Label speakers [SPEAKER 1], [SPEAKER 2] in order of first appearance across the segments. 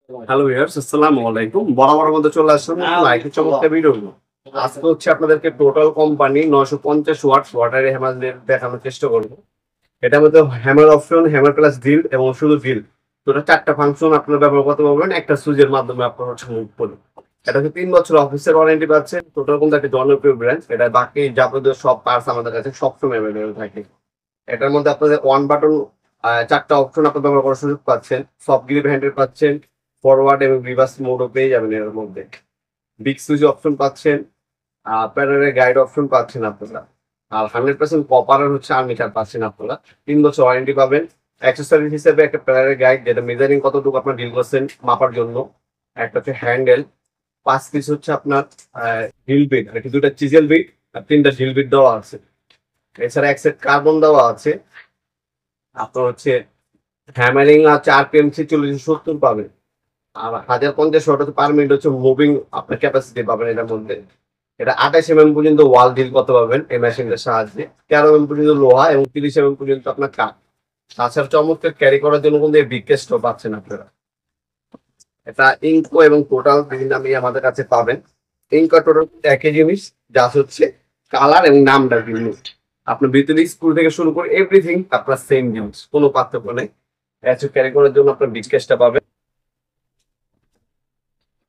[SPEAKER 1] Hello viewers, আসসালামু আলাইকুম। বরাবরের মতো চলে আসলাম লাইক চমৎকার ভিডিও। আজকে হচ্ছে আপনাদেরকে টোটাল কোম্পানি 950 ওয়াটারের হ্যামার দেখানোর চেষ্টা করব। এটার মধ্যে hammer option, hammer plus drill এবং শুধু ড্রিল, টোটাল 4টা ফাংশন আপনারা ব্যবহার করতে পারবেন একটা সুইচের মাধ্যমে। আপনারা হচ্ছে মুভ করুন। এটা হচ্ছে 3 বছর অফিসের ওয়ারেন্টি পাচ্ছেন। টোটাল কিন্তু একটা জনপ্রিয় ব্র্যান্ড। এটা বাকি যাবতীয় সব পার্টস আমাদের কাছে সবসময় অ্যাভেলেবল থাকে। এটার মধ্যে আপনাদের ওয়ান বাটন 4টা অপশন আপনার ব্যবহার করার সুযোগ পাচ্ছেন। সফট গ্রিপ হ্যান্ডেল পাচ্ছেন, ফরওয়ার্ড এবং রিভার্স মোডও পেয়ে যাবেন এর মধ্যে। বিগ সুইচ অপশন পাচ্ছেন, প্যানেলের গাইড অপশন পাচ্ছেন আপনারা। আর 100% কপারের হচ্ছে আর্মিটার পাচ্ছেন আপনারা। 3 বছর ওয়ারেন্টি পাবেন। অ্যাক্সেসরিজ হিসেবে একটা প্যানেলের গাইড, যেটা মেজারিং কতটুকু আপনার ডিল করছেন মাপার জন্য। একটা হচ্ছে হ্যান্ডেল, 5 পিস হচ্ছে আপনার হিল বিট, আর কি 2টা চিজেল বিট আর 3টা হিল বিট দেওয়া আছে। এছাড়া এক সেট কার্বন দেওয়া আছে। আপনার হচ্ছে হ্যামারিং আছে RPM 40-70 পাবেন। আর 1050 ওয়াট পার মিনিট হচ্ছে মুভিং আপনার ক্যাপাসিটি পাবেন এটার মধ্যে। এটা 28 পর্যন্ত ওয়াল ডিল করতে পারবেন এই মেশিনটার সাহায্যে। 13 পর্যন্ত লোহা এবং 30 পর্যন্ত আপনার কাঠ। তাছাড়া চমৎকার ক্যারি করার জন্য কিন্তু এই বিগকেস্টও পাচ্ছেন আপনারা। এটা ইনকো এবং টোটাল বিভিন্ন নামে আমাদের কাছে পাবেন। ইনকো টোটাল একই জিনিস, যা হচ্ছে কালার এবং নামটা বিভিন্ন। আপনার ভিতরে স্ক্রু থেকে শুরু করে এভরিথিং আপনার সেম জিনিস, কোনো পার্থক্য নেই। ক্যারি করার জন্য আপনার বিগকেস্টটা পাবেন।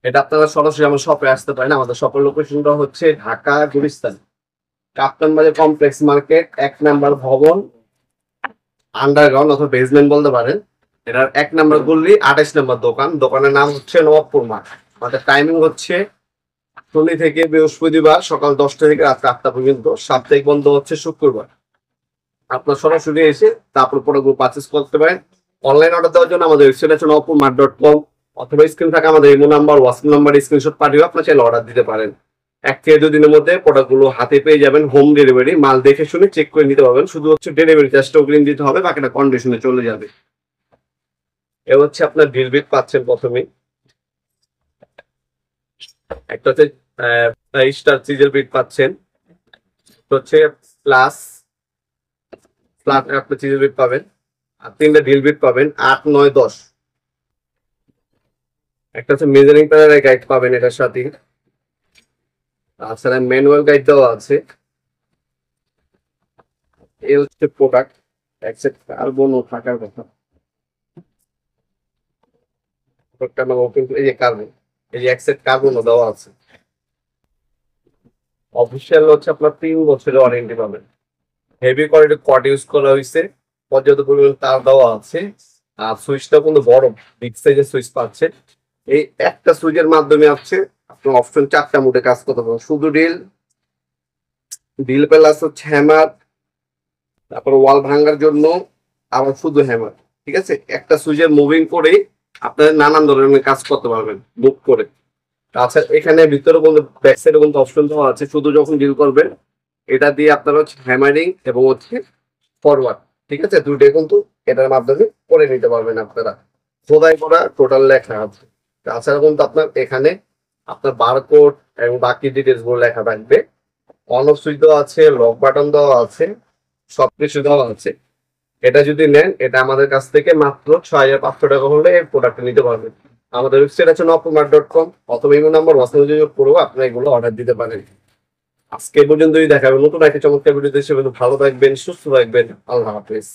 [SPEAKER 1] এটা আপনারা সরাসরি আমার শপে আসতে পারেন। আমাদের শপের লোকেশনটা হচ্ছে ঢাকা গুলিস্তান, কাপ্তান বাজার কমপ্লেক্স মার্কেট, 1 নাম্বার ভবন, আন্ডারগ্রাউন্ড অথবা বেসমেন্ট বলতে পারেন। এটার 1 নাম্বার গল্লি, 28 নাম্বার দোকান। দোকানের নাম হচ্ছে নবাবপুর মাঠ। আমাদের টাইমিং হচ্ছে শনি থেকে বৃহস্পতিবার সকাল 10টা থেকে রাত 8টা পর্যন্ত। সাপ্তাহিক বন্ধ হচ্ছে শুক্রবার। আপনার সরাসরি এসে তারপর প্রোডাক্ট পারচেস করতে পারেন। অনলাইন অর্ডার দেওয়ার জন্য আমাদের ওয়েবসাইট আছে nobapurmart.com, অথবা স্ক্রিন থাকে আমাদের imo number, WhatsApp number screenshot পাঠিয়ে আপনার চাইলে অর্ডার দিতে পারেন। 1 থেকে 2 দিনের মধ্যে প্রোডাক্টগুলো হাতে পেয়ে যাবেন। হোম ডেলিভারি, মাল দেখে শুনে চেক করে নিতে পারবেন। শুধু হচ্ছে ডেলিভারি চার্জটা অগ্রিম দিতে হবে, বাকিটা কন্ডিশনে চলে যাবে। এ হচ্ছে আপনার ড্রিল বিট পাচ্ছেন প্রথমেই। একটা হচ্ছে স্টার চিজেল বিট পাচ্ছেন, হচ্ছে প্লাস ফ্ল্যাট আপনার চিজেল বিট পাবেন। আর 3টা ড্রিল বিট পাবেন, 8, 9, 10। একটা হচ্ছে মেজারিং প্যানেলের গাইড পাবেন এটার সাথে। তাছাড়া ম্যানুয়াল গাইড দেওয়া আছে। এই হচ্ছে প্রোডাক্ট। এক সেট কার্বনও থাকার কথা। প্রোডাক্টটা আমার ওপেন, এই যে কার্বন, এই যে এক সেট কার্বনও দেওয়া আছে। অফিসিয়াল হচ্ছে আপনার 3 বছরের ওয়ারেন্টি পাবেন। হেভি কোয়ালিটি কট ইউজ করা হয়েছে, পর্যাপ্ত পরিমাণ তার দেওয়া আছে। আর সুইচটা কিন্তু বড় বিগ সাইজের সুইচ পাচ্ছে। এই একটা সুইচের মাধ্যমে আছে আপনার অপশন 4টা মোডে কাজ করতে পারবেন। শুধু ডিল প্লাস হচ্ছে হ্যামার, তারপর ওয়াল ভাঙার জন্য আবার শুধু হ্যামার। ঠিক আছে, একটা সুইচের মুভিং করে আপনার নানান ধরনের কাজ করতে পারবেন মুভ করে। তাছাড়া এখানে ভিতরে কিন্তু ব্যাক সাইডে কিন্তু অপশন দেওয়া আছে, শুধু যখন ডিল করবেন এটা দিয়ে আপনারা হচ্ছে হ্যামারিং এবং হচ্ছে ফরওয়ার্ড, ঠিক আছে, দুইটাই কিন্তু এটার মাধ্যমে করে নিতে পারবেন আপনারা। খোদাই করা টোটাল লেখা আছে। তাছাড়া কিন্তু আপনার এখানে আপনার বারকোড এবং বাকি ডিটেলস গুলো লেখা থাকবে। অন অফ সুইচ দেওয়া আছে, লক বাটন দেওয়া আছে, সবকিছু দেওয়া আছে। এটা যদি নেন, এটা আমাদের কাছ থেকে মাত্র 6500 টাকা হলে এই প্রোডাক্টটা নিতে পারবেন। আমাদের ওয়েবসাইট আছে nobapurmart.com, অথবা ইমো নাম্বার, হোয়াটসঅ্যাপে যোগাযোগ করবো, আপনারা এগুলো অর্ডার দিতে পারেন। আজকে এই পর্যন্তই, দেখাবেন নতুন একটা চমৎকার ভিডিও। ভালো থাকবেন, সুস্থ থাকবেন। আল্লাহ হাফেজ।